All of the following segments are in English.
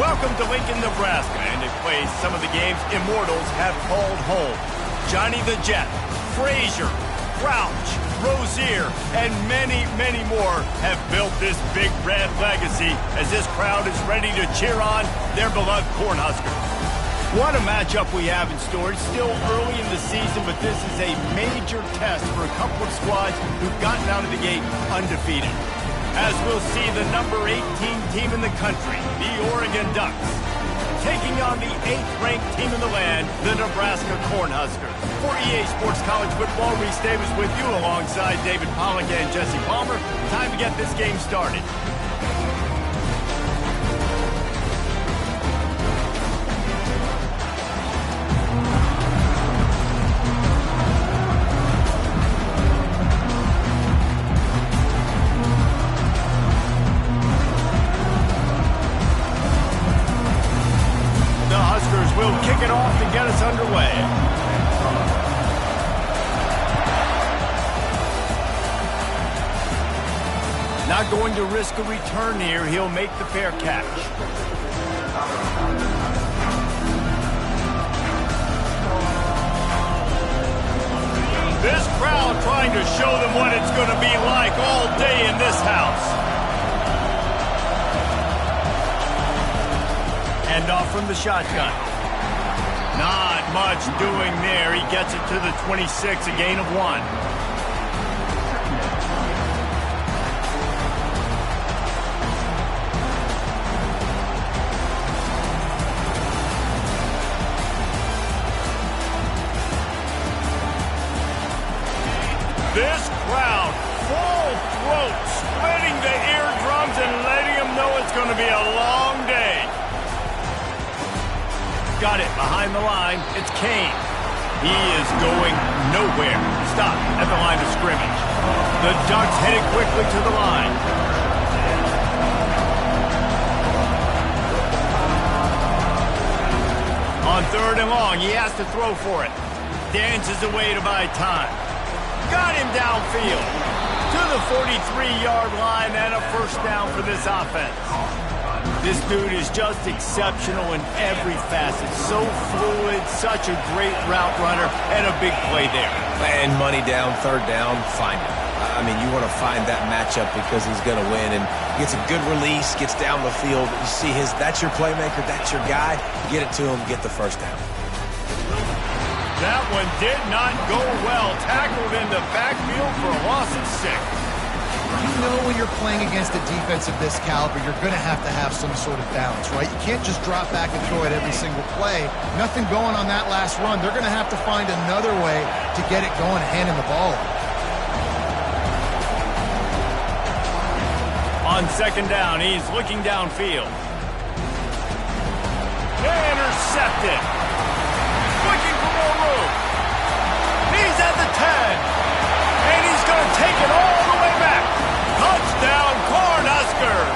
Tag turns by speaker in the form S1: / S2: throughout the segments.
S1: Welcome to Lincoln, Nebraska, and a place some of the game's immortals have called home. Johnny the Jet, Frazier, Crouch, Rozier, and many, many more have built this big red legacy as this crowd is ready to cheer on their beloved Cornhuskers. What a matchup we have in store. It's still early in the season, but this is a major test for a couple of squads who've gotten out of the gate undefeated. As we'll see the number 18 team in the country, the Oregon Ducks, taking on the 8th-ranked team in the land, the Nebraska Cornhuskers. For EA Sports College Football, Reese Davis with you alongside David Pollack and Jesse Palmer. Time to get this game started. Will kick it off to get us underway. Not going to risk a return here. He'll make the fair catch. This crowd trying to show them what it's going to be like all day in this house. Hand off from the shotgun. Not much doing there. He gets it to the 26, a gain of 1. This crowd, full throat, splitting the eardrums and letting them know it's going to be a long day. Got it behind the line. It's Kane. He is going nowhere. Stop at the line of scrimmage. The Ducks headed quickly to the line. On 3rd and long, he has to throw for it. Dances away to buy time. Got him downfield to the 43-yard line and a first down for this offense. This dude is just exceptional in every facet. So fluid, such a great route runner, and a big play there.
S2: And money down, 3rd down, find him. I mean, you want to find that matchup because he's going to win. And gets a good release, gets down the field. You see that's your playmaker, that's your guy. Get it to him, get the first down.
S1: That one did not go well. Tackled in the backfield for a loss of 6.
S3: You know when you're playing against a defense of this caliber, you're going to have some sort of balance, right? You can't just drop back and throw it every single play. Nothing going on that last run. They're going to have to find another way to get it going, handing the ball.
S1: On 2nd down, he's looking downfield. Intercepted. Looking for more room. He's at the 10. And he's going to take it all the way back. Touchdown, Cornhuskers!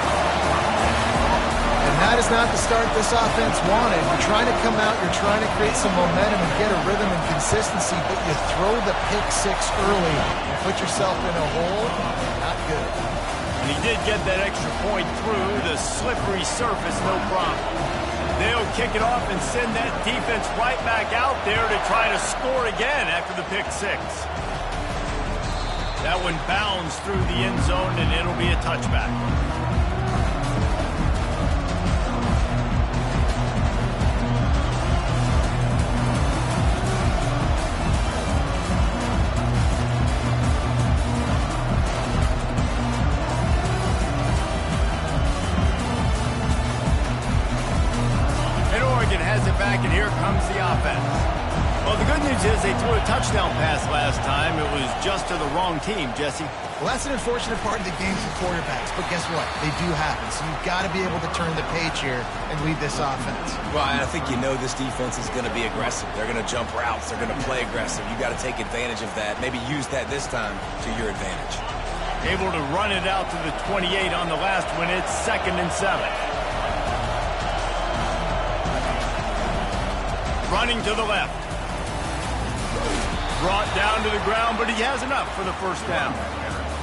S3: And that is not the start this offense wanted. You're trying to come out, you're trying to create some momentum and get a rhythm and consistency, but you throw the pick 6 early and put yourself in a hole. Not good.
S1: And he did get that extra point through the slippery surface, no problem. They'll kick it off and send that defense right back out there to try to score again after the pick 6. That one bounds through the end zone, and it'll be a touchback. And Oregon has it back, and here comes the offense. Well, the good news is they threw a touchdown pass last time. It was just to the wrong team, Jesse.
S3: Well, that's an unfortunate part of the game for quarterbacks, but guess what? They do happen, so you've got to be able to turn the page here and lead this offense.
S2: Well, I think you know this defense is going to be aggressive. They're going to jump routes. They're going to play aggressive. You got to take advantage of that. Maybe use that this time to your advantage.
S1: Able to run it out to the 28 on the last one. It's 2nd and 7. Running to the left. Brought down to the ground, but he has enough for the first down.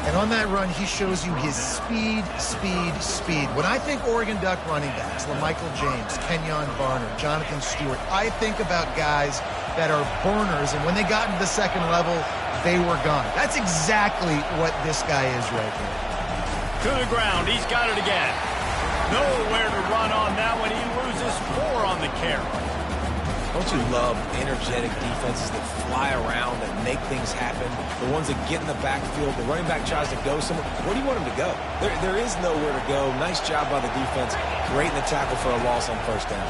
S3: And on that run, he shows you his speed, speed, speed. When I think Oregon Duck running backs, LaMichael James, Kenyon Barner, Jonathan Stewart, I think about guys that are burners, and when they got into the second level, they were gone. That's exactly what this guy is right here.
S1: To the ground, he's got it again. Nowhere to run on that one. He loses 4 on the carry.
S2: Don't you love energetic defenses that fly around and make things happen? The ones that get in the backfield, the running back tries to go somewhere. Where do you want him to go? There is nowhere to go. Nice job by the defense. Great in the tackle for a loss on first down.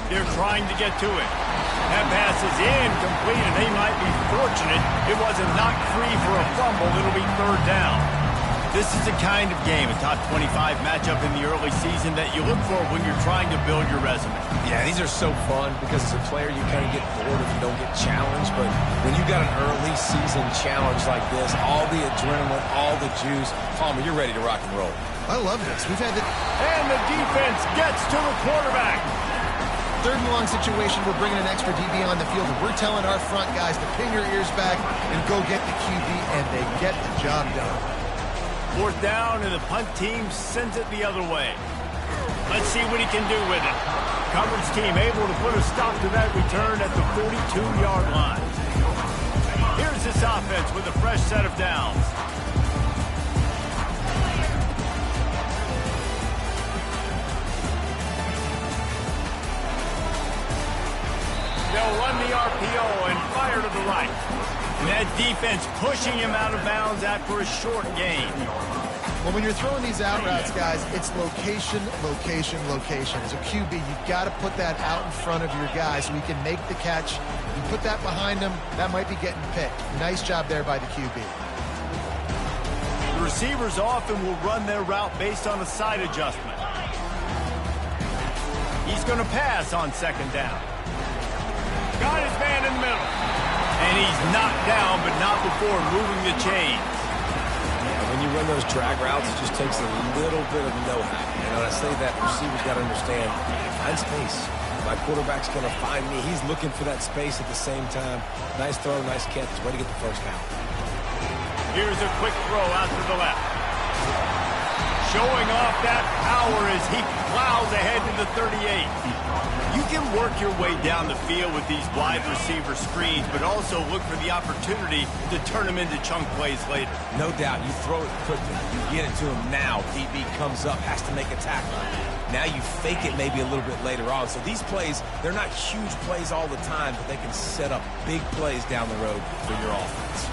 S1: They're trying to get to it. That pass is incomplete, and they might be fortunate it wasn't knocked free for a fumble. It'll be third down. This is the kind of game, a top 25 matchup in the early season that you look for when you're trying to build your resume.
S2: Yeah, these are so fun because as a player, you kind of get bored if you don't get challenged. But when you got an early season challenge like this, all the adrenaline, all the juice, Palmer, you're ready to rock and roll.
S3: I love this. We've had the...
S1: And the defense gets to the quarterback.
S3: Third and long situation, we're bringing an extra DB on the field, and we're telling our front guys to pin your ears back and go get the QB, and they get the job done.
S1: Fourth down, and the punt team sends it the other way. Let's see what he can do with it. Coverage team able to put a stop to that return at the 42-yard line. Here's this offense with a fresh set of downs. They'll run the RPO and fire to the right. And that defense pushing him out of bounds after a short gain.
S3: Well, when you're throwing these out routes, guys, it's location, location, location. As a QB, you've got to put that out in front of your guy so he can make the catch. You put that behind him, that might be getting picked. Nice job there by the QB.
S1: The receivers often will run their route based on a side adjustment. He's going to pass on second down. Got his man in the middle. And he's knocked down, but not before moving the chains.
S2: Yeah, when you run those drag routes, it just takes a little bit of know-how. And when I say that, the receiver's got to understand, find space. My quarterback's going to find me. He's looking for that space at the same time. Nice throw, nice catch. Way to get the first down.
S1: Here's a quick throw out to the left. Showing off that power as he plows ahead to the 38. You can work your way down the field with these wide receiver screens, but also look for the opportunity to turn them into chunk plays later.
S2: No doubt, you throw it quickly. You get it to him now. DB comes up, has to make a tackle. Now you fake it maybe a little bit later on. So these plays, they're not huge plays all the time, but they can set up big plays down the road for your offense.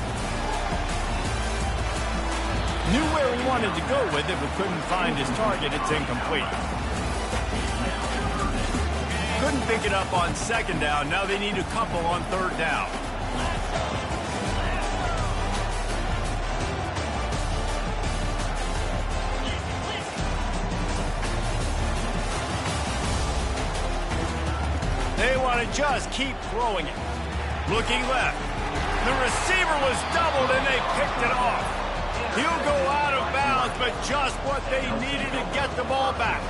S1: Knew where he wanted to go with it, but couldn't find his target. It's incomplete. Couldn't pick it up on second down. Now they need a couple on third down. They want to just keep throwing it. Looking left. The receiver was doubled, and they picked it off. He'll go out of bounds, but just what they needed to get the ball back.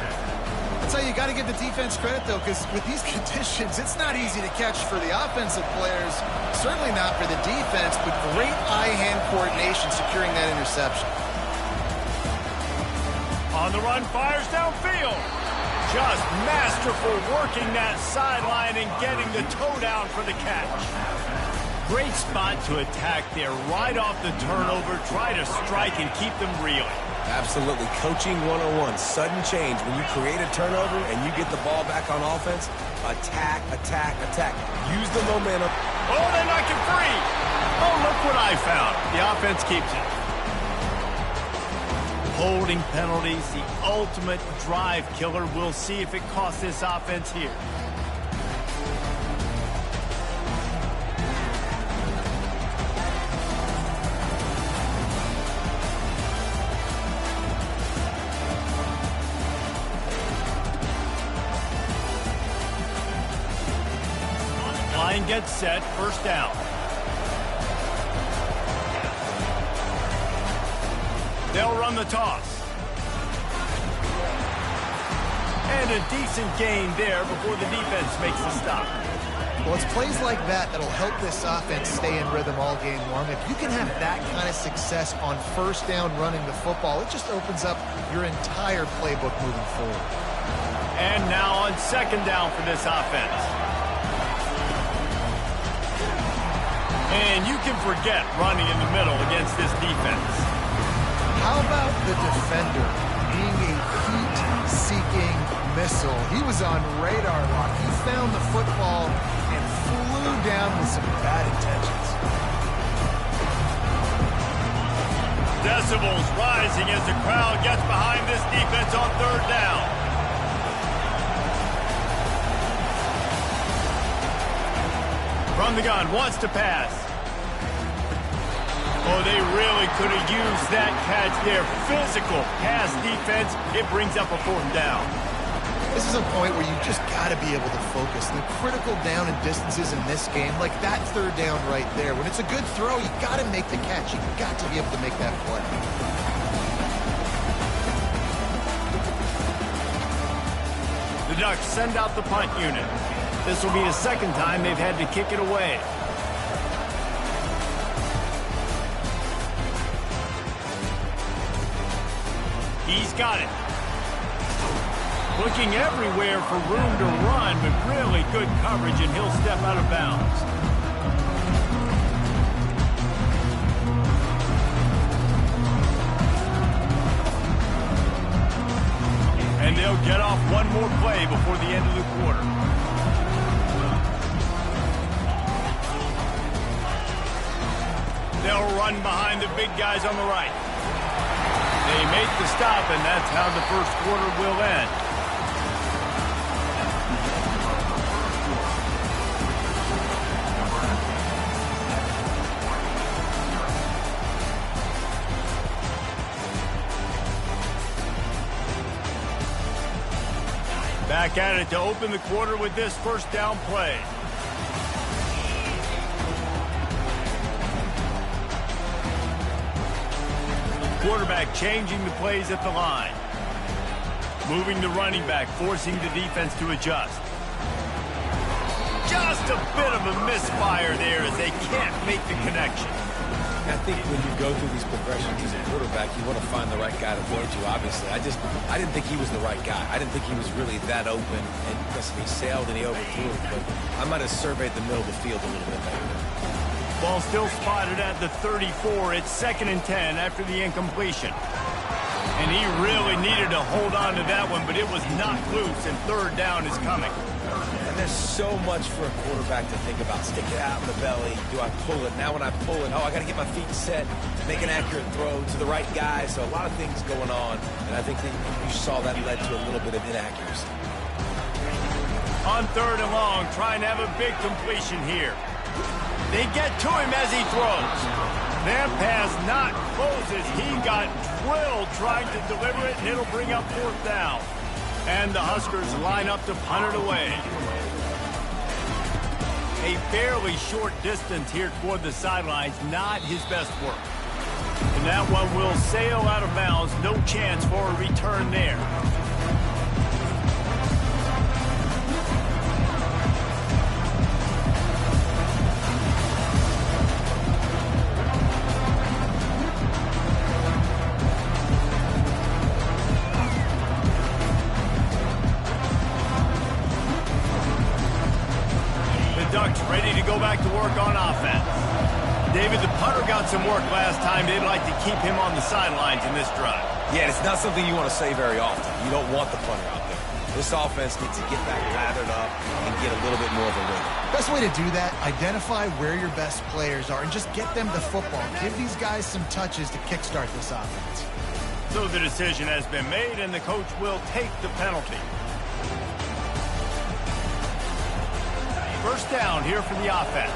S3: That's how you got to give the defense credit, though, because with these conditions, it's not easy to catch for the offensive players, certainly not for the defense, but great eye-hand coordination securing that interception.
S1: On the run, fires downfield. Just masterful working that sideline and getting the toe down for the catch. Great spot to attack there, right off the turnover. Try to strike and keep them reeling.
S2: Absolutely. Coaching 101. Sudden change. When you create a turnover and you get the ball back on offense, attack, attack, attack. Use the momentum.
S1: Oh, they knock it free. Oh, look what I found. The offense keeps it. Holding penalties, the ultimate drive killer. We'll see if it costs this offense here. Line gets set, first down. They'll run the toss. And a decent gain there before the defense makes the stop.
S3: Well, it's plays like that that'll help this offense stay in rhythm all game long. If you can have that kind of success on first down running the football, it just opens up your entire playbook moving forward.
S1: And now on second down for this offense. And you can forget running in the middle against this defense.
S3: How about the defender being a heat-seeking missile? He was on radar lock. He found the football and flew down with some bad intentions.
S1: Decibels rising as the crowd gets behind this defense on third down. From the gun, wants to pass. Oh, they really could have used that catch there. Physical pass defense. It brings up a fourth down.
S3: This is a point where you just got to be able to focus. The critical down and distances in this game, like that third down right there. When it's a good throw, you got to make the catch. You got to be able to make that play.
S1: The Ducks send out the punt unit. This will be the second time they've had to kick it away. He's got it. Looking everywhere for room to run, but really good coverage, and he'll step out of bounds. And they'll get off one more play before the end of the quarter. They'll run behind the big guys on the right. They make the stop, and that's how the first quarter will end. Back at it to open the quarter with this first down play. Quarterback changing the plays at the line. Moving the running back, forcing the defense to adjust. Just a bit of a misfire there as they can't make the connection.
S2: I think when you go through these progressions as a quarterback, you want to find the right guy to throw to, obviously. I didn't think he was the right guy. I didn't think he was really that open. And listen, he sailed and he overthrew it, but I might have surveyed the middle of the field a little bit better.
S1: Ball still spotted at the 34. It's 2nd and 10 after the incompletion. And he really needed to hold on to that one, but it was knocked loose, and third down is coming.
S2: And there's so much for a quarterback to think about. Stick it out in the belly. Do I pull it? Now when I pull it, I got to get my feet set, make an accurate throw to the right guy. So a lot of things going on, and I think that you saw that led to a little bit of inaccuracy.
S1: On third and long, trying to have a big completion here. They get to him as he throws. That pass not closes. He got drilled trying to deliver it, and it'll bring up fourth down. And the Huskers line up to punt it away. A fairly short distance here toward the sidelines, not his best work. And that one will sail out of bounds. No chance for a return there. Ducks ready to go back to work on offense. David, the punter got some work last time. They'd like to keep him on the sidelines in this drive.
S2: Yeah, it's not something you want to say very often. You don't want the punter out there. This offense needs to get back lathered up and get a little bit more of a rhythm.
S3: Best way to do that, identify where your best players are and just get them the football. Give these guys some touches to kickstart this offense.
S1: So the decision has been made, and the coach will take the penalty. First down here for the offense.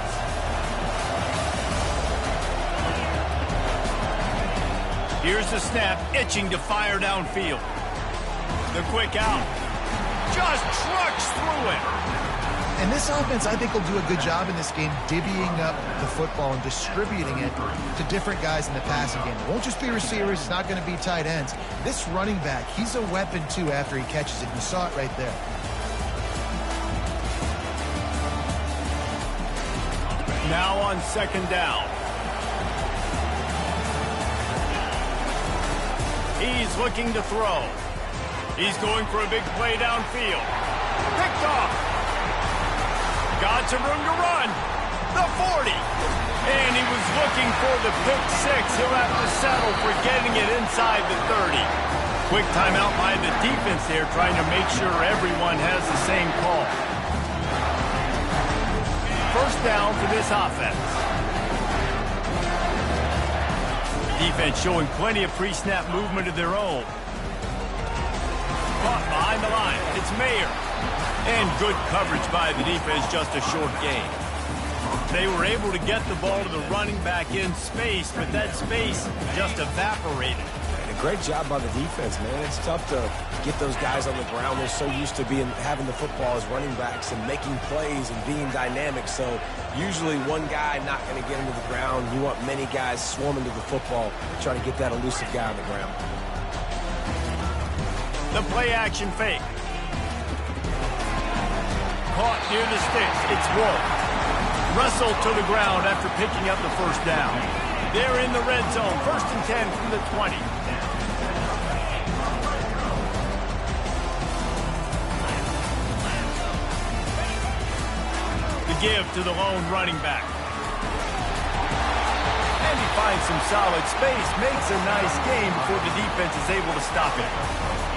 S1: Here's the snap, itching to fire downfield. The quick out. Just trucks through it.
S3: And this offense, I think, will do a good job in this game divvying up the football and distributing it to different guys in the passing game. It won't just be receivers. It's not going to be tight ends. This running back, he's a weapon, too, after he catches it. You saw it right there.
S1: Now on second down. He's looking to throw. He's going for a big play downfield. Picked off. Got some room to run. The 40. And he was looking for the pick six. He'll have to settle for getting it inside the 30. Quick timeout by the defense there, trying to make sure everyone has the same call. First down for this offense. Defense showing plenty of pre-snap movement of their own. Caught behind the line. It's Mayer. And good coverage by the defense, just a short gain. They were able to get the ball to the running back in space, but that space just evaporated.
S2: And a great job by the defense, man. It's tough to get those guys on the ground. They're so used to having the football as running backs and making plays and being dynamic. So usually one guy not going to get into the ground. You want many guys swarming to the football, trying to get that elusive guy on the ground.
S1: The play-action fake. Caught near the sticks. It's Wolf. Wrestled to the ground after picking up the first down. They're in the red zone. 1st and 10 from the 20. The give to the lone running back. And he finds some solid space. Makes a nice game before the defense is able to stop it.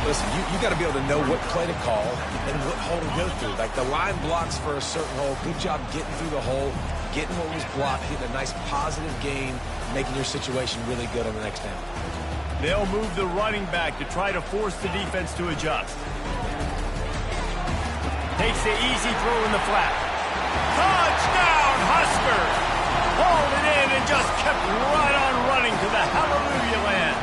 S2: Listen, you got to be able to know what play to call and what hole to go through. Like the line blocks for a certain hole. Good job getting through the hole, getting what was blocked, getting a nice positive gain, making your situation really good on the next down.
S1: They'll move the running back to try to force the defense to adjust. Takes the easy throw in the flat. Touchdown, Huskers! Hauled it in and just kept right on running to the hallelujah land.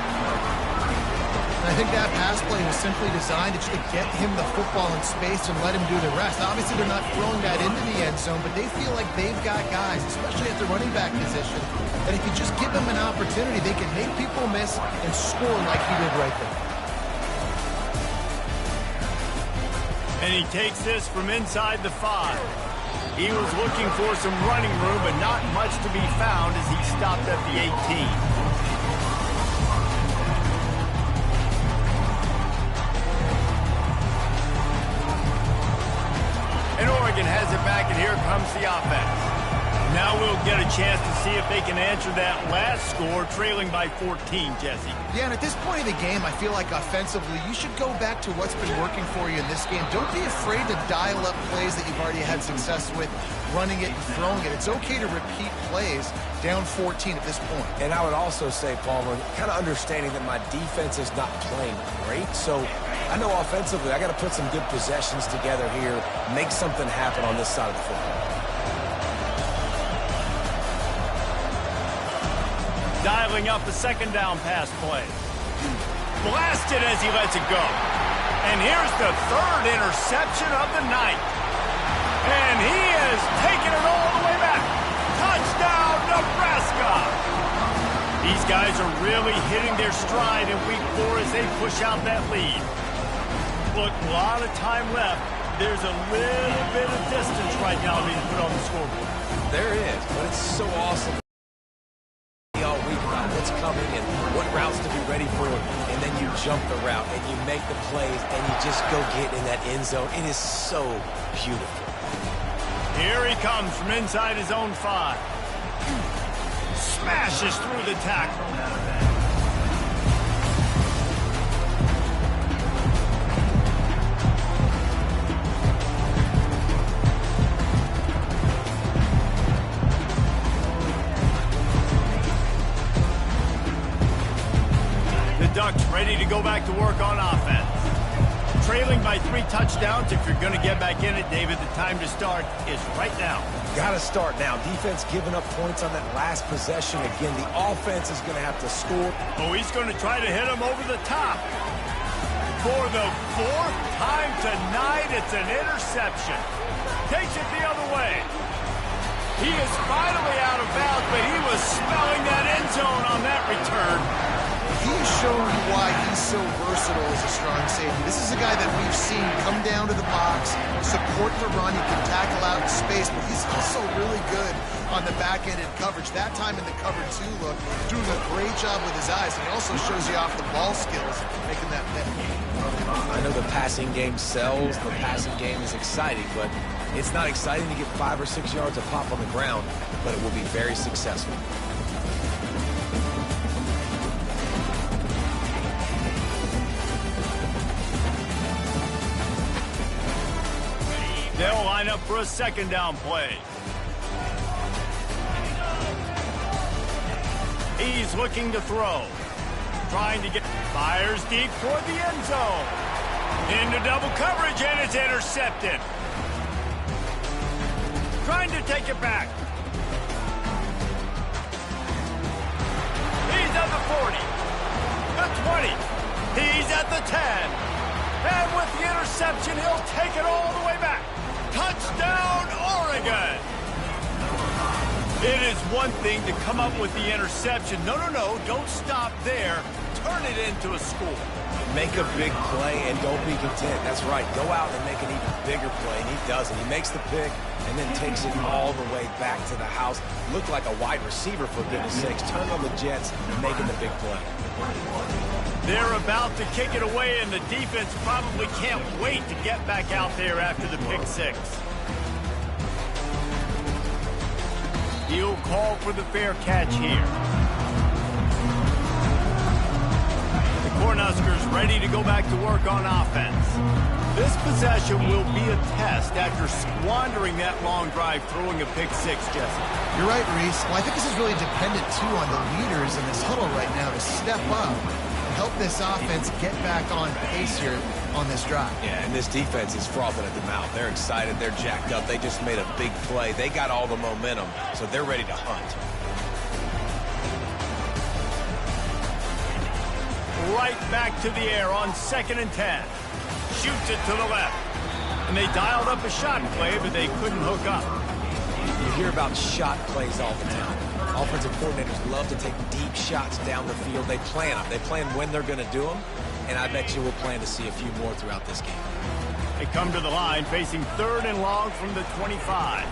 S3: I think that pass play was simply designed to just get him the football in space and let him do the rest. Obviously, they're not throwing that into the end zone, but they feel like they've got guys, especially at the running back position, that if you just give them an opportunity, they can make people miss and score like he did right there.
S1: And he takes this from inside the 5. He was looking for some running room, but not much to be found as he stopped at the 18. And Oregon has it back, and here comes the offense. Now we'll get a chance to see if they can answer that last score, trailing by 14, Jesse.
S3: Yeah, and at this point of the game, I feel like offensively, you should go back to what's been working for you in this game. Don't be afraid to dial up plays that you've already had success with, running it and throwing it. It's okay to repeat plays down 14 at this point.
S2: And I would also say, Palmer, kind of understanding that my defense is not playing great, so I know offensively I got to put some good possessions together here, make something happen on this side of the football.
S1: Dialing up the second down pass play. Blasted as he lets it go. And here's the third interception of the night. And he is taking it all the way back. Touchdown, Nebraska! These guys are really hitting their stride in week 4 as they push out that lead. Look, a lot of time left. There's a little bit of distance right now being put on the scoreboard.
S2: There is, but it's so awesome. All week about what's coming and what routes to be ready for, and then you jump the route and you make the plays and you just go get in that end zone. It is so beautiful.
S1: Here he comes from inside his own 5. Smashes through the tackle. Ducks ready to go back to work on offense. Trailing by 3 touchdowns. If you're going to get back in it, David, the time to start is right now.
S2: Got to start now. Defense giving up points on that last possession. Again, the offense is going to have to score.
S1: Oh, he's going to try to hit him over the top. For the 4th time tonight, it's an interception. Takes it the other way. He is finally out of bounds, but he was smelling that end zone on that return.
S3: he's shown you why he's so versatile as a strong safety. This is a guy that we've seen come down to the box, support the run. He can tackle out in space, but he's also really good on the back-ended coverage. That time in the cover two look, doing a great job with his eyes, and he also shows you off the ball skills, making that pick.
S2: I know the passing game sells, the passing game is exciting, but it's not exciting to get 5 or 6 yards of pop on the ground, but it will be very successful.
S1: They'll line up for a second down play. He's looking to throw. Trying to get... Fires deep toward the end zone. Into double coverage, and it's intercepted. Trying to take it back. He's at the 40. The 20. He's at the 10. And with the interception, he'll take it all the way back. Touchdown, Oregon! It is one thing to come up with the interception. No, don't stop there. Turn it into a score.
S2: Make a big play and don't be content. That's right. Go out and make an even bigger play, and he does it. He makes the pick and then takes it all the way back to the house. Looked like a wide receiver, for goodness sakes. Turned on the Jets, making the big play.
S1: They're about to kick it away, and the defense probably can't wait to get back out there after the pick six. He'll call for the fair catch here. The Cornhuskers ready to go back to work on offense. This possession will be a test after squandering that long drive throwing a pick six, Jesse.
S3: You're right, Reese. Well, I think this is really dependent, too, on the leaders in this huddle right now to step up and help this offense get back on pace here on this drive.
S2: Yeah, and this defense is frothing at the mouth. They're excited. They're jacked up. They just made a big play. They got all the momentum, so they're ready to hunt.
S1: Right back to the air on 2nd and 10. Shoots it to the left. And they dialed up a shot play, but they couldn't hook up.
S2: You hear about shot plays all the time. Offensive coordinators love to take deep shots down the field. They plan them. They plan when they're going to do them. And I bet you we'll plan to see a few more throughout this game.
S1: They come to the line facing 3rd and long from the 25.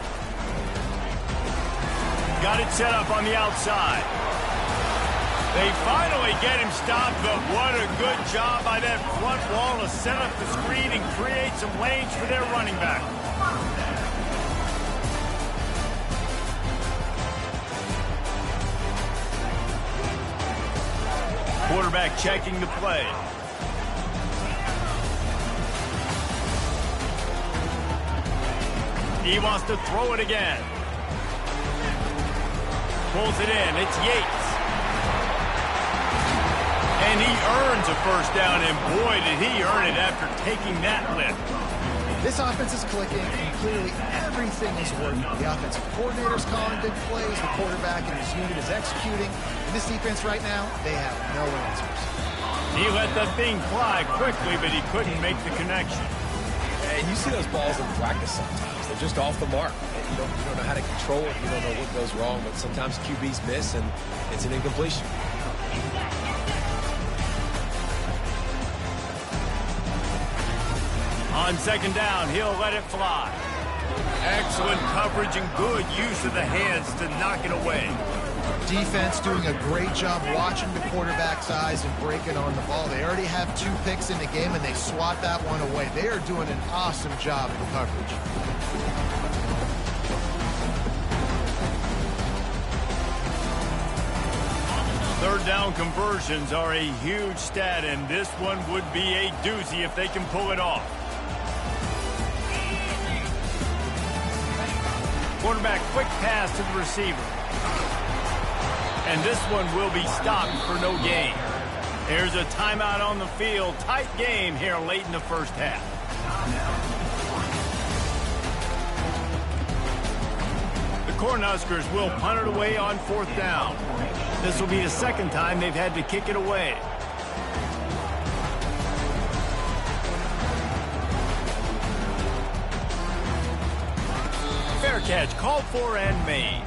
S1: Got it set up on the outside. They finally get him stopped, but what a good job by that front wall to set up the screen and create some lanes for their running back. Quarterback checking the play. He wants to throw it again. Pulls it in. It's Yates. And he earns a first down, and boy, did he earn it after taking that lift.
S3: This offense is clicking, and clearly everything is working. The offensive coordinator's calling big plays. The quarterback and his unit is executing. And this defense right now, they have no answers.
S1: He let that thing fly quickly, but he couldn't make the connection.
S2: And you see those balls in practice sometimes. They're just off the mark. You don't know how to control it. You don't know what goes wrong, but sometimes QBs miss, and it's an incompletion.
S1: On 2nd down, he'll let it fly. Excellent coverage and good use of the hands to knock it away.
S3: Defense doing a great job watching the quarterback's eyes and breaking on the ball. They already have 2 picks in the game, and they swat that one away. They are doing an awesome job in coverage.
S1: Third down conversions are a huge stat, and this one would be a doozy if they can pull it off. Quarterback quick pass to the receiver. And this one will be stopped for no gain. There's a timeout on the field. Tight game here late in the first half. The Cornhuskers will punt it away on 4th down. This will be the 2nd time they've had to kick it away. Fair catch called for and made.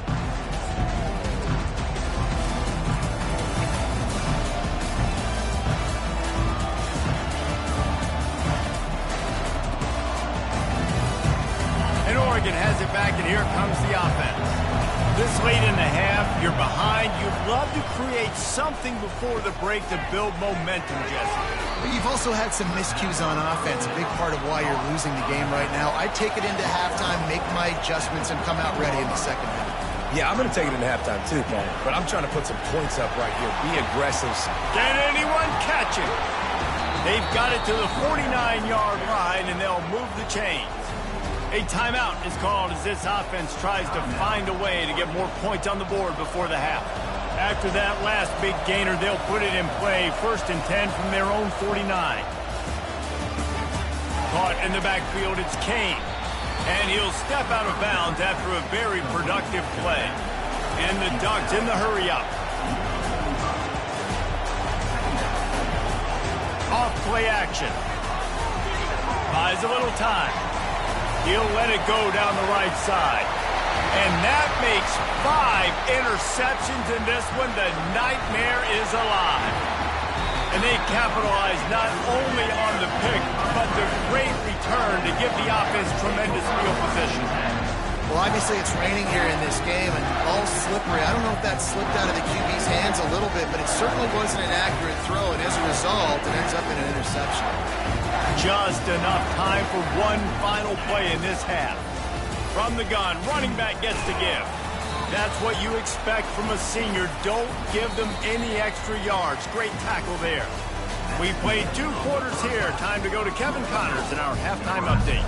S1: Oregon has it back, and here comes the offense. This late in the half, you're behind. You'd love to create something before the break to build momentum, Jesse.
S3: But you've also had some miscues on offense, a big part of why you're losing the game right now. I'd take it into halftime, make my adjustments, and come out ready in the second half.
S2: Yeah, I'm going to take it into halftime too, Paul. But I'm trying to put some points up right here. Be aggressive.
S1: Can anyone catch it? They've got it to the 49-yard line, and they'll move the chains. A timeout is called as this offense tries to find a way to get more points on the board before the half. After that last big gainer, they'll put it in play 1st and 10 from their own 49. Caught in the backfield, it's Kane. And he'll step out of bounds after a very productive play. And the Ducks in the hurry-up. Off play action. Buys a little time. He'll let it go down the right side. And that makes 5 interceptions in this one. The nightmare is alive. And they capitalize not only on the pick, but the great return to give the offense tremendous field position.
S3: Well, obviously it's raining here in this game, and the ball's slippery. I don't know if that slipped out of the QB's hands a little bit, but it certainly wasn't an accurate throw, and as a result, it ends up in an interception.
S1: Just enough time for one final play in this half. From the gun, running back gets to give. That's what you expect from a senior. Don't give them any extra yards. Great tackle there. We played 2 quarters here. Time to go to Kevin Connors in our halftime update.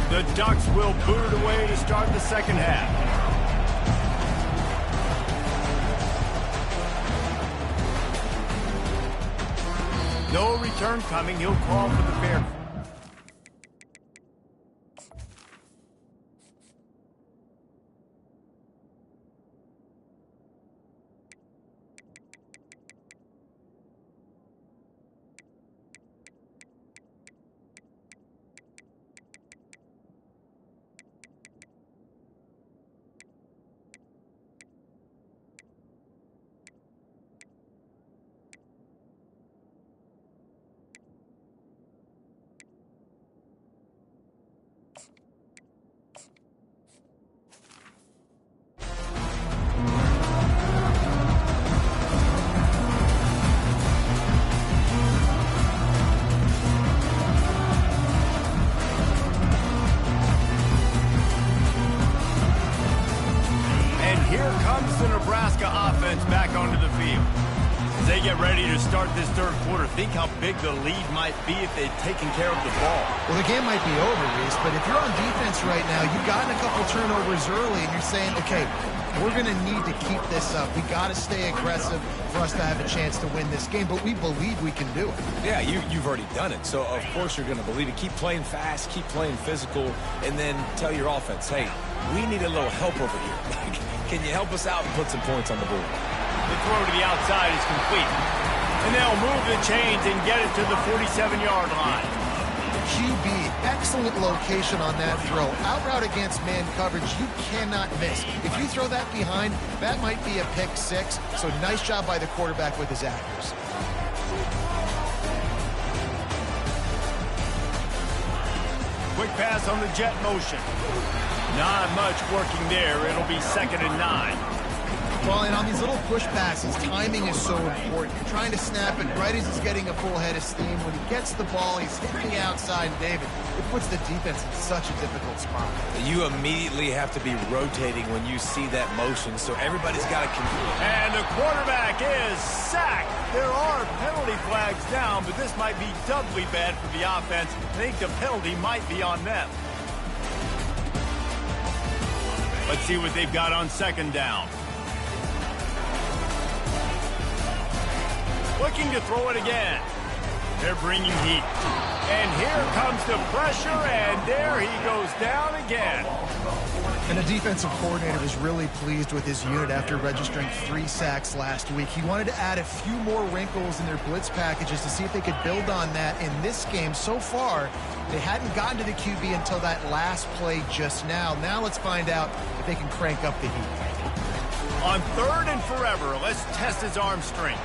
S1: The Ducks will boot it away to start the second half. No return coming. He'll call for the fair. The Nebraska offense back onto the field. As they get ready to start this third quarter, think how big the lead might be if they'd taken care of the ball.
S3: Well, the game might be over, Reese, but if you're on defense right now, you've gotten a couple turnovers early, and you're saying, okay, we're going to need to keep this up. We got to stay aggressive for us to have a chance to win this game, but we believe we can do it.
S2: Yeah, you've already done it, so of course you're going to believe it. Keep playing fast, keep playing physical, and then tell your offense, hey, we need a little help over here. Can you help us out and put some points on the board?
S1: The throw to the outside is complete. And they'll move the chains and get it to the 47-yard line.
S3: QB, excellent location on that throw. Out route against man coverage, you cannot miss. If you throw that behind, that might be a pick 6. So nice job by the quarterback with his accuracy.
S1: Quick pass on the jet motion. Not much working there. It'll be 2nd and 9.
S3: Well, and on these little push passes, timing is so important. You're trying to snap it right as he's getting a full head of steam. When he gets the ball, he's hitting the outside, David. It puts the defense in such a difficult spot.
S2: You immediately have to be rotating when you see that motion, so everybody's got to compete.
S1: And the quarterback is sacked. There are penalty flags down, but this might be doubly bad for the offense. I think the penalty might be on them. Let's see what they've got on 2nd down. Looking to throw it again. They're bringing heat. And here comes the pressure, and there he goes down again.
S3: And the defensive coordinator was really pleased with his unit after registering 3 sacks last week. He wanted to add a few more wrinkles in their blitz packages to see if they could build on that in this game. So far, they hadn't gotten to the QB until that last play just now. Now let's find out if they can crank up the heat.
S1: On 3rd and forever, let's test his arm strength.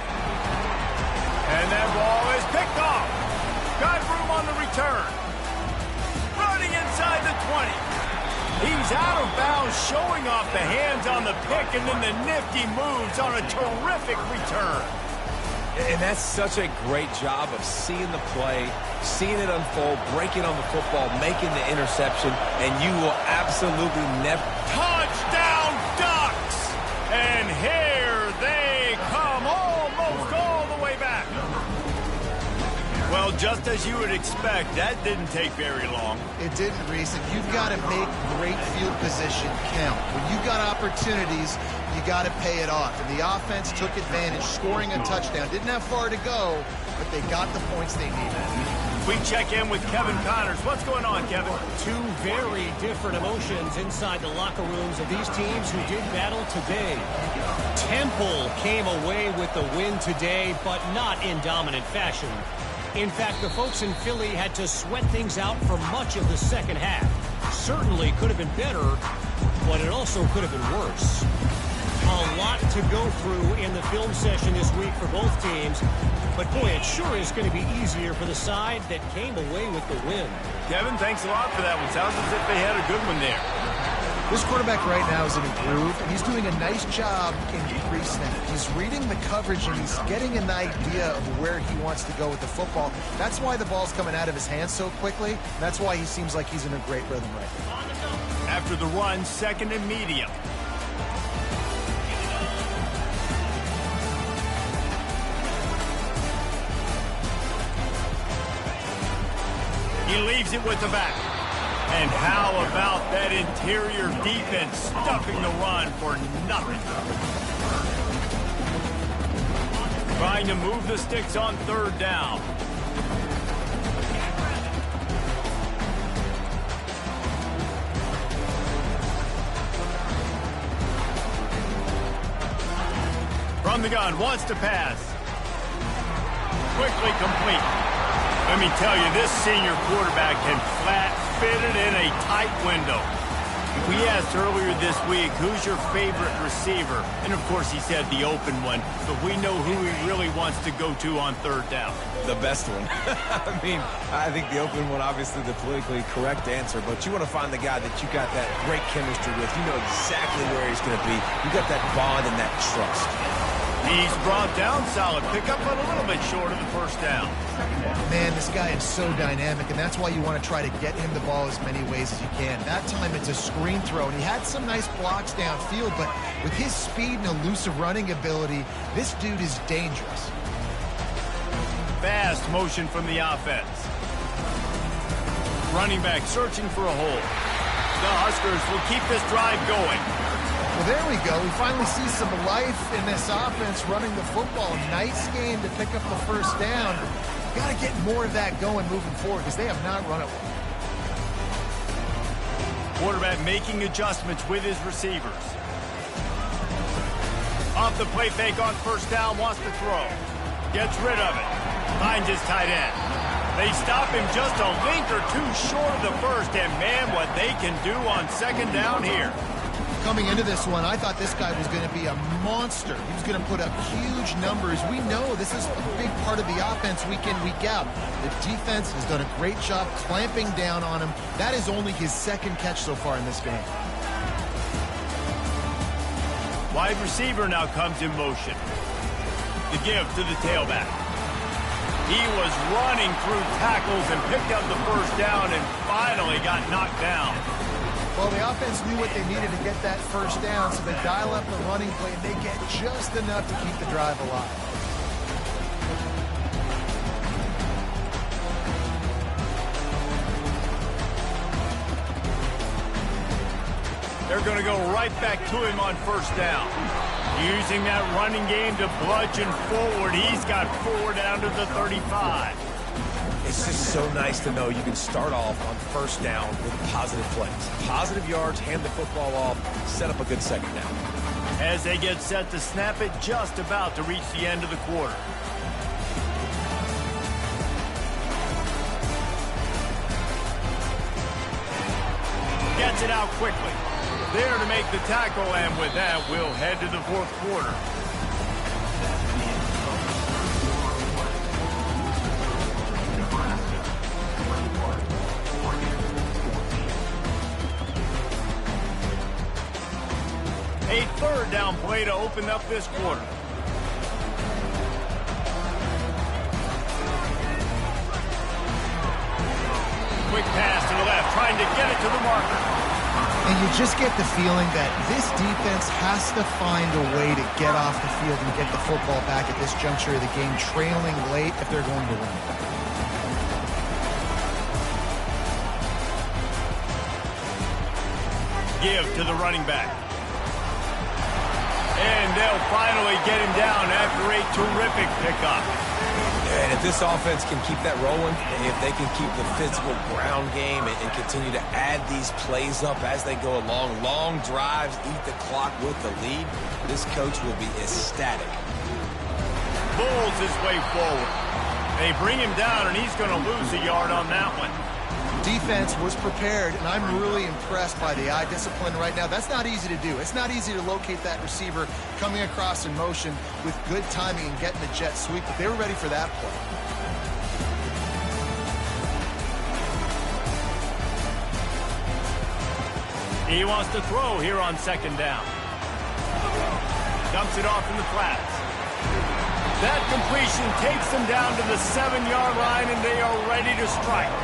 S1: And that ball is picked off. Got room on the return. Running inside the 20. He's out of bounds, showing off the hands on the pick, and then the nifty moves on a terrific return.
S2: And that's such a great job of seeing the play, seeing it unfold, breaking on the football, making the interception, and you will absolutely never...
S1: Touchdown Ducks! And here they come, almost all the way back. Well, just as you would expect, that didn't take very long.
S3: It didn't, Reese, and you've got to make great field position count. When you got opportunities, you got to pay it off. And the offense took advantage, scoring a touchdown. Didn't have far to go, but they got the points they needed.
S1: We check in with Kevin Connors. What's going on, Kevin?
S4: Two very different emotions inside the locker rooms of these teams who did battle today. Temple came away with the win today, but not in dominant fashion. In fact, the folks in Philly had to sweat things out for much of the second half. Certainly could have been better, but it also could have been worse. A lot to go through in the film session this week for both teams, but boy, it sure is going to be easier for the side that came away with the win.
S1: Kevin, thanks a lot for that one. Sounds as if they had a good one there.
S3: This quarterback right now is in a groove, and he's doing a nice job in pre-snap. He's reading the coverage, and he's getting an idea of where he wants to go with the football. That's why the ball's coming out of his hands so quickly. And that's why he seems like he's in a great rhythm right now.
S1: After the run, second and medium. He leaves it with the back. And how about that interior defense stuffing the run for nothing? Trying to move the sticks on third down. From the gun, wants to pass. Quickly complete. Let me tell you, this senior quarterback can flat fit it in a tight window. We asked earlier this week, who's your favorite receiver? And of course he said the open one, but we know who he really wants to go to on third down.
S2: The best one. I mean, I think the open one, obviously the politically correct answer, but you want to find the guy that you got that great chemistry with. You know exactly where he's going to be. You got that bond and that trust.
S1: He's brought down solid pickup, but a little bit short of the first down.
S3: Man, this guy is so dynamic, and that's why you want to try to get him the ball as many ways as you can. That time it's a screen throw, and he had some nice blocks downfield, but with his speed and elusive running ability, this dude is dangerous.
S1: Fast motion from the offense. Running back searching for a hole. The Huskers will keep this drive going.
S3: Well, there we go. We finally see some life in this offense running the football. Nice game to pick up the first down. Got to get more of that going moving forward because they have not run it well.
S1: Quarterback making adjustments with his receivers. Off the play fake on first down, wants to throw. Gets rid of it. Finds his tight end. They stop him just a link or two short of the first, and man, what they can do on second down here.
S3: Coming into this one, I thought this guy was going to be a monster. He was going to put up huge numbers. We know this is a big part of the offense week in, week out. The defense has done a great job clamping down on him. That is only his second catch so far in this game.
S1: Wide receiver now comes in motion. The give to the tailback. He was running through tackles and picked up the first down and finally got knocked down.
S3: Well, the offense knew what they needed to get that first down, so they dial up the running play, and they get just enough to keep the drive alive.
S1: They're going to go right back to him on first down. Using that running game to bludgeon forward. He's got 4 down to the 35.
S2: It's just so nice to know you can start off on first down with positive plays. Positive yards, hand the football off, set up a good second down.
S1: As they get set to snap it, just about to reach the end of the quarter. Gets it out quickly. There to make the tackle, and with that, we'll head to the fourth quarter. third down play to open up this quarter. Quick pass to the left, trying to get it to the marker.
S3: And you just get the feeling that this defense has to find a way to get off the field and get the football back at this juncture of the game, trailing late if they're going to win.
S1: Give to the running back. And they'll finally get him down after a terrific pickup.
S2: And if this offense can keep that rolling, and if they can keep the physical ground game and continue to add these plays up as they go along, long drives, eat the clock with the lead, this coach will be ecstatic.
S1: Bulls his way forward. They bring him down, and he's going to lose a yard on that one.
S3: Defense was prepared, and I'm really impressed by the eye discipline right now. That's not easy to do. It's not easy to locate that receiver coming across in motion with good timing and getting the jet sweep, but they were ready for that play.
S1: He wants to throw here on second down. Dumps it off in the flats. That completion takes them down to the 7-yard line, and they are ready to strike.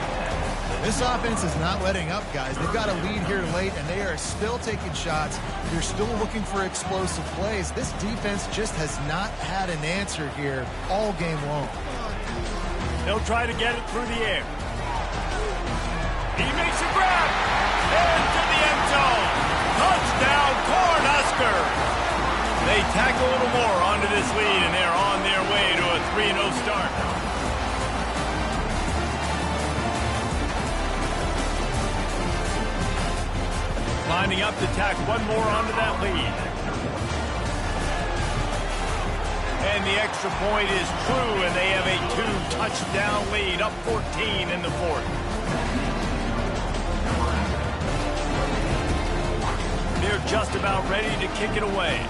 S3: This offense is not letting up, guys. They've got a lead here late, and they are still taking shots. They're still looking for explosive plays. This defense just has not had an answer here all game long.
S1: They'll try to get it through the air. He makes a grab. Into the end zone. Touchdown, Cornhuskers. They tack a little more onto this lead, and they're on their way to a 3-0 start. Lining up to tack one more onto that lead. And the extra point is true, and they have a 2-touchdown lead, up 14 in the fourth. They're just about ready to kick it away.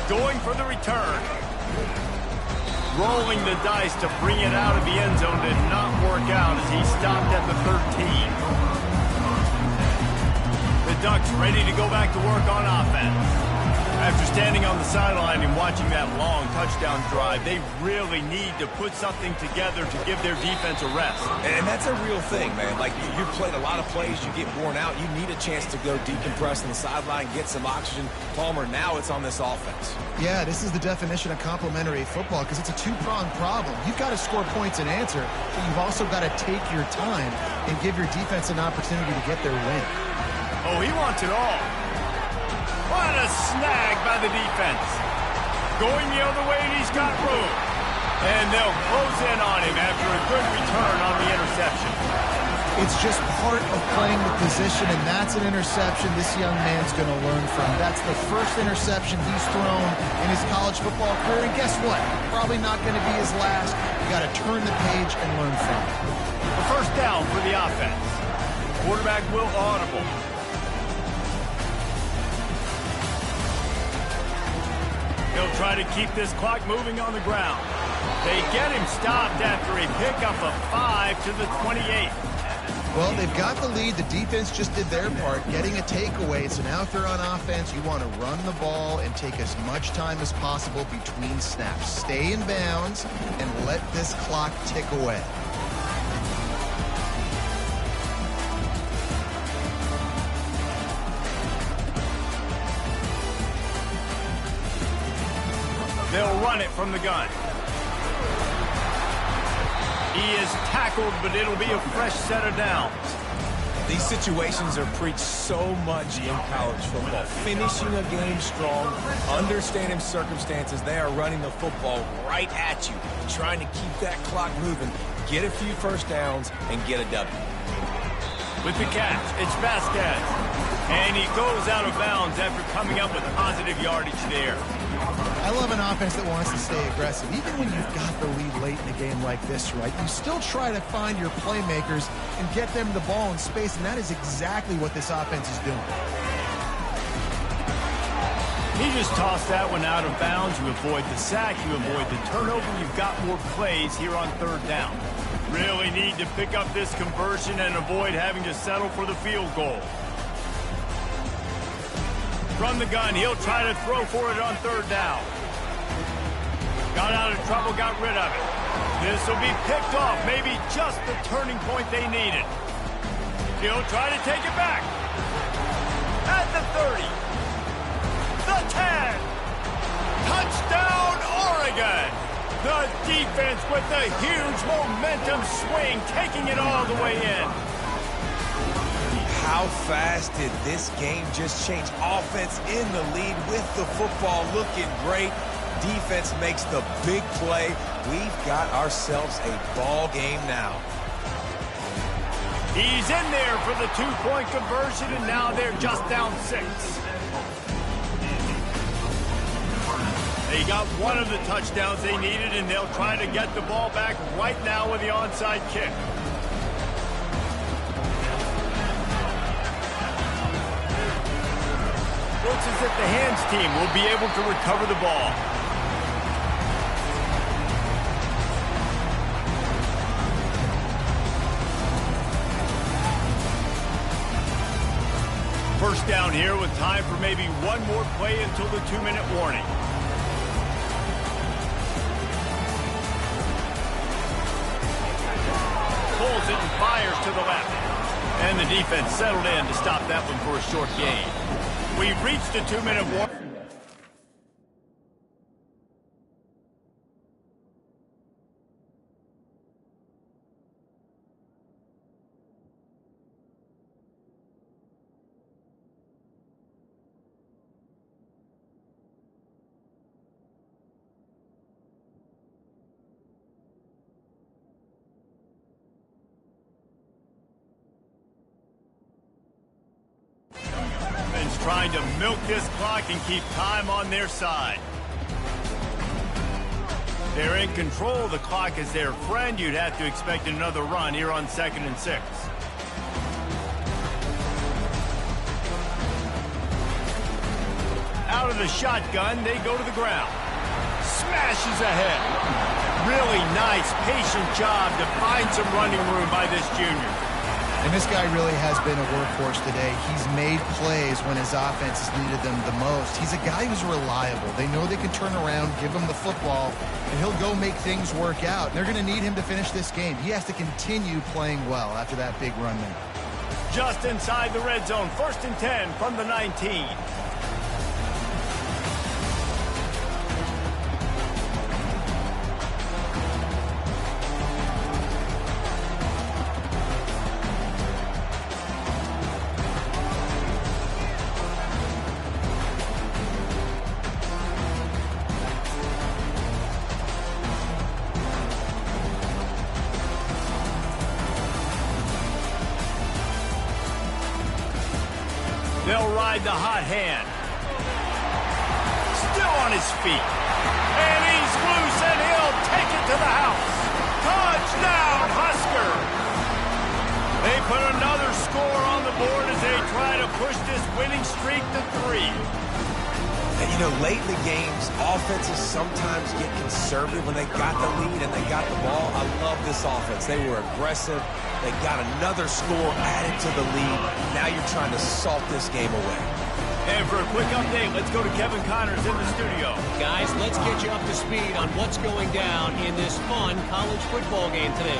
S1: Going for the return. Rolling the dice to bring it out of the end zone did not work out as he stopped at the 13. The Ducks ready to go back to work on offense. After standing on the sideline and watching that long touchdown drive, they really need to put something together to give their defense a rest.
S2: And that's a real thing, man. Like, you've played a lot of plays, you get worn out, you need a chance to go decompress on the sideline, get some oxygen. Palmer, now it's on this offense.
S3: Yeah, this is the definition of complementary football because it's a two-pronged problem. You've got to score points and answer, but you've also got to take your time and give your defense an opportunity to get their win.
S1: Oh, he wants it all. What a snag by the defense. Going the other way, and he's got room. And they'll close in on him after a good return on the interception.
S3: It's just part of playing the position, and that's an interception this young man's going to learn from. That's the first interception he's thrown in his college football career, and guess what? Probably not going to be his last. You got to turn the page and learn from it.
S1: The first down for the offense. Quarterback will audible. They'll try to keep this clock moving on the ground. They get him stopped after a pickup of 5 to the 28.
S3: Well, they've got the lead. The defense just did their part, getting a takeaway. So now if they're on offense, you want to run the ball and take as much time as possible between snaps. Stay in bounds and let this clock tick away.
S1: They'll run it from the gun. He is tackled, but it'll be a fresh set of downs.
S2: These situations are preached so much in college football. Finishing a game strong, understanding circumstances. They are running the football right at you, trying to keep that clock moving, get a few first downs, and get a W.
S1: With the catch, it's Vasquez. And he goes out of bounds after coming up with positive yardage there.
S3: I love an offense that wants to stay aggressive. Even when you've got the lead late in a game like this, right, you still try to find your playmakers and get them the ball in space, and that is exactly what this offense is doing.
S1: He just tossed that one out of bounds. You avoid the sack, you avoid the turnover. You've got more plays here on third down. Really need to pick up this conversion and avoid having to settle for the field goal. From the gun, he'll try to throw for it on third down. Got out of trouble, got rid of it. This will be picked off, maybe just the turning point they needed. He'll try to take it back. At the 30. The 10. Touchdown, Oregon. The defense with the huge momentum swing, taking it all the way in.
S2: How fast did this game just change? Offense in the lead with the football looking great. Defense makes the big play. We've got ourselves a ball game now.
S1: He's in there for the two-point conversion, and now they're just down 6. They got one of the touchdowns they needed, and they'll try to get the ball back right now with the onside kick. Looks as if the hands team will be able to recover the ball. First down here with time for maybe one more play until the 2-minute warning. Pulls it and fires to the left. And the defense settled in to stop that one for a short gain. We've reached the 2-minute warning. Trying to milk this clock and keep time on their side. They're in control. The clock is their friend. You'd have to expect another run here on 2nd and 6. Out of the shotgun, they go to the ground. Smashes ahead. Really nice, patient job to find some running room by this junior.
S3: And this guy really has been a workhorse today. He's made plays when his offense has needed them the most. He's a guy who's reliable. They know they can turn around, give him the football, and he'll go make things work out. And they're going to need him to finish this game. He has to continue playing well after that big run there.
S1: Just inside the red zone, 1st and 10 from the 19. They'll ride the hot hand. Still on his feet. And he's loose, and he'll take it to the house. Touchdown, Husker! They put another score on the board as they try to push this winning streak to 3.
S2: And, you know, late in the games, offenses sometimes get conservative when they got the lead and they got the ball. I love this offense. They were aggressive. They got another score added to the lead. Now you're trying to salt this game away.
S1: And for a quick update, let's go to Kevin Connors in the studio.
S4: Guys, let's get you up to speed on what's going down in this fun college football game today.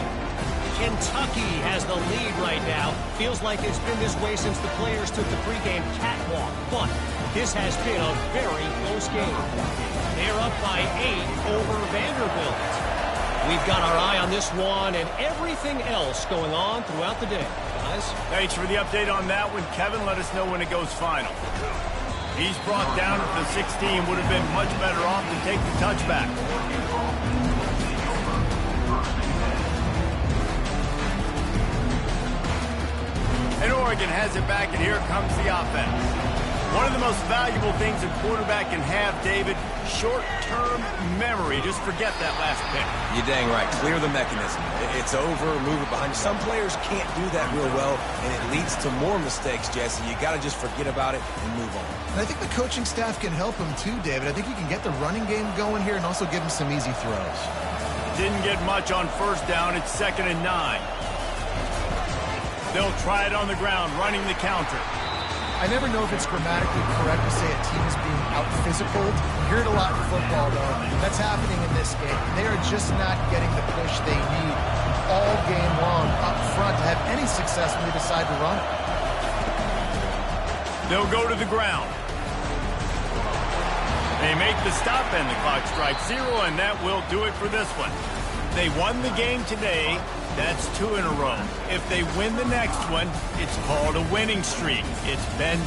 S4: Kentucky has the lead right now. Feels like it's been this way since the players took the pregame catwalk. But this has been a very close game. They're up by 8 over Vanderbilt. We've got our eye on this one and everything else going on throughout the day. Guys?
S1: Thanks for the update on that one. Kevin, let us know when it goes final. He's brought down at the 16. Would have been much better off to take the touchback. And Oregon has it back, and here comes the offense. One of the most valuable things a quarterback can have, David, short-term memory. Just forget that last pick.
S2: You're dang right. Clear the mechanism. It's over, move it behind you. Some players can't do that real well, and it leads to more mistakes, Jesse. You got to just forget about it and move on.
S3: And I think the coaching staff can help him too, David. I think he can get the running game going here and also give him some easy throws.
S1: Didn't get much on first down. It's 2nd and 9. They'll try it on the ground, running the counter.
S3: I never know if it's grammatically correct to say a team is being out-physical. You hear it a lot in football, though. That's happening in this game. They are just not getting the push they need all game long up front to have any success when they decide to run.
S1: They'll go to the ground. They make the stop and the clock strikes 0, and that will do it for this one. They won the game today. That's 2 in a row. If they win the next one, it's called a winning streak. It's been